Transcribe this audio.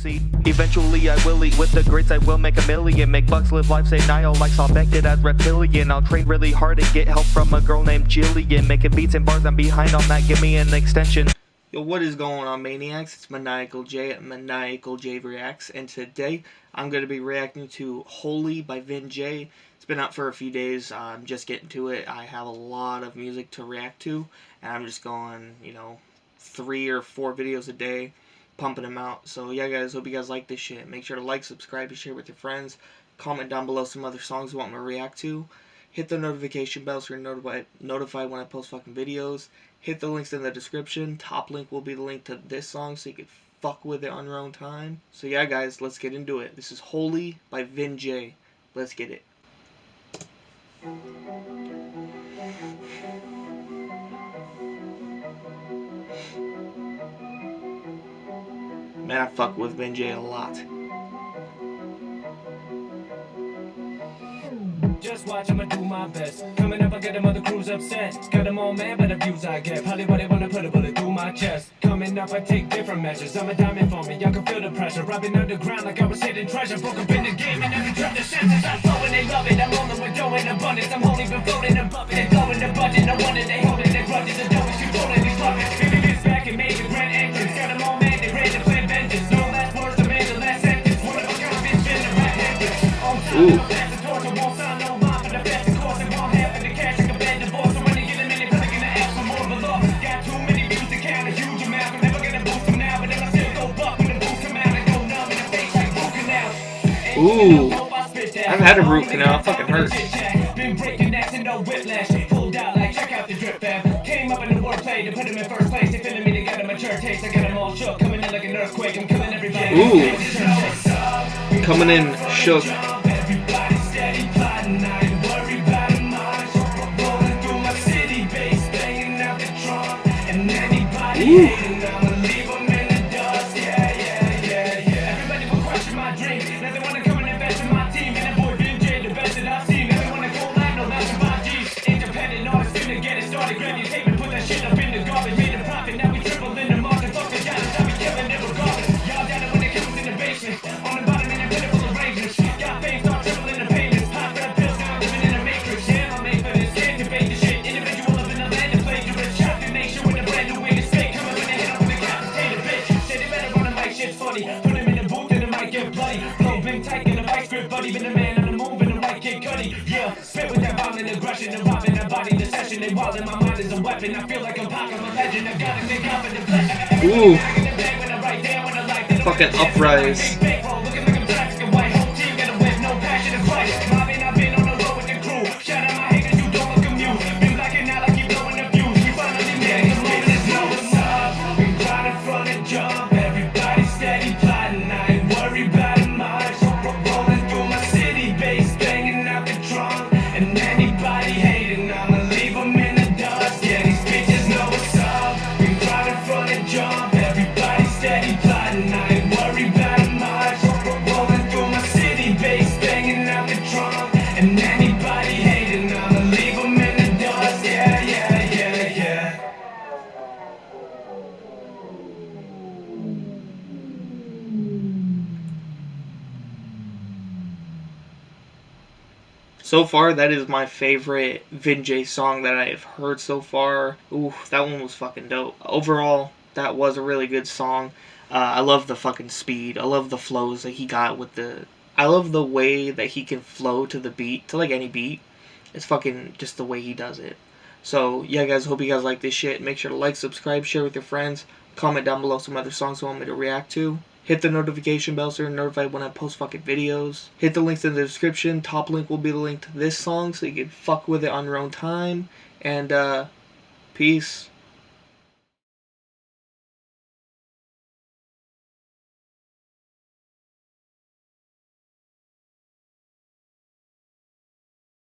pussy. Eventually I will eat with the grits, I will make a million. Make bucks, live life, say Niall like Saul Beckett as reptilian. I'll train really hard and get help from a girl named Jillian. Making beats and bars, I'm behind on that, give me an extension. Yo, what is going on, Maniacs? It's Maniacal J at Maniacal J Reacts, and today I'm going to be reacting to Holy by Vin Jay. It's been out for a few days. I'm just getting to it. I have a lot of music to react to, and I'm just going, 3 or 4 videos a day, pumping them out. So yeah, guys, hope you guys like this shit. Make sure to like, subscribe, and share with your friends. Comment down below some other songs you want me to react to. Hit the notification bell so you're notified when I post fucking videos. Hit the links in the description. Top link will be the link to this song so you can fuck with it on your own time. So yeah, guys, let's get into it. This is Holy by Vin Jay. Let's get it. Man, I fuck with Vin Jay a lot. Just watch, I'ma do my best. Coming up, I get them other crews upset. Got them all mad by the views I get. Probably why they wanna put a bullet through my chest. Coming up, I take different measures. I'm a diamond for me, y'all can feel the pressure. I've been underground like I was hidden treasure. Broke up in the game and never dropped the senses. I flow and they love it. I'm rolling with dough in abundance. I'm only been floating above it. They're blowing the budget. No wonder they holding their grudges. The dough is too totally fucking. It's back and made the grand entrance. Got them all mad, they ready to play vengeance. No last words, the man, the last sentence. One of a kind, bitch, been the rap entrance. On time, pass the torch, I won't sign no line for the best. Of course, it won't happen. The cash, I can bend the board. So when they get a minute, clicking the app for more below. Got too many views to count, a huge amount. I'm never gonna boost them now, but then I still go buck when the boost come out and go numb in the face like root canal. Ooh, I've had a root canal, it fucking hurts. Been breaking necks and no whiplash. Pulled out like check out the drip fab. Came up in the wordplay to put him in first place. They feeling me, they got a mature taste. I got them all shook, coming in like an earthquake. I'm killing everybody. Ooh, coming in shook. Everybody steady plotting, I ain't worried about it much. Rolling through my city, bass banging out the trunk. And anybody hating, I'ma leave them in the dust. Yeah. Everybody will question my dreams. Now they wanna come and invest in my team. And that boy Vin Jay, the best that I've seen. Now they wanna go live, no match my G's. Independent artists finna get it started. Grab your tape and put that shit up in the garbage. Made a profit, now we triple in the market. Fuck the guys, I be killing it regardless. Y'all down when they come in the basement. On the bottom in the pitiful arrangements. Got fame, start tripling the payments. Pop red pills, now I'm living in a matrix. Yeah, I'm made for this, can't debate the shit. Individual up in the land of plagiarists. Shot the nation with a brand new way to stay. Coming when they hit up with the capitated bitch. Say they better run the mic, shit's funny. Put him in the booth and the mic get bloody. Flow big tight in the vice grip, buddy. Been the man on the move and the right kid cutty. Yeah, spit with that violent aggression and robbing that body. The session they wildin', my mind is a weapon. I feel like I'm Pac, I'm a legend. I gotta think up in the blessing. Ooh, fucking uprise. So far, that is my favorite Vin Jay song that I have heard so far. Ooh, that one was fucking dope. Overall, that was a really good song. I love the fucking speed. I love the flows that he got with the... I love the way that he can flow to the beat, to like any beat. It's fucking just the way he does it. So, yeah, guys, hope you guys like this shit. Make sure to like, subscribe, share with your friends. Comment down below some other songs you want me to react to. Hit the notification bell so you're notified when I post fucking videos. Hit the links in the description. Top link will be the link to this song so you can fuck with it on your own time. And, peace.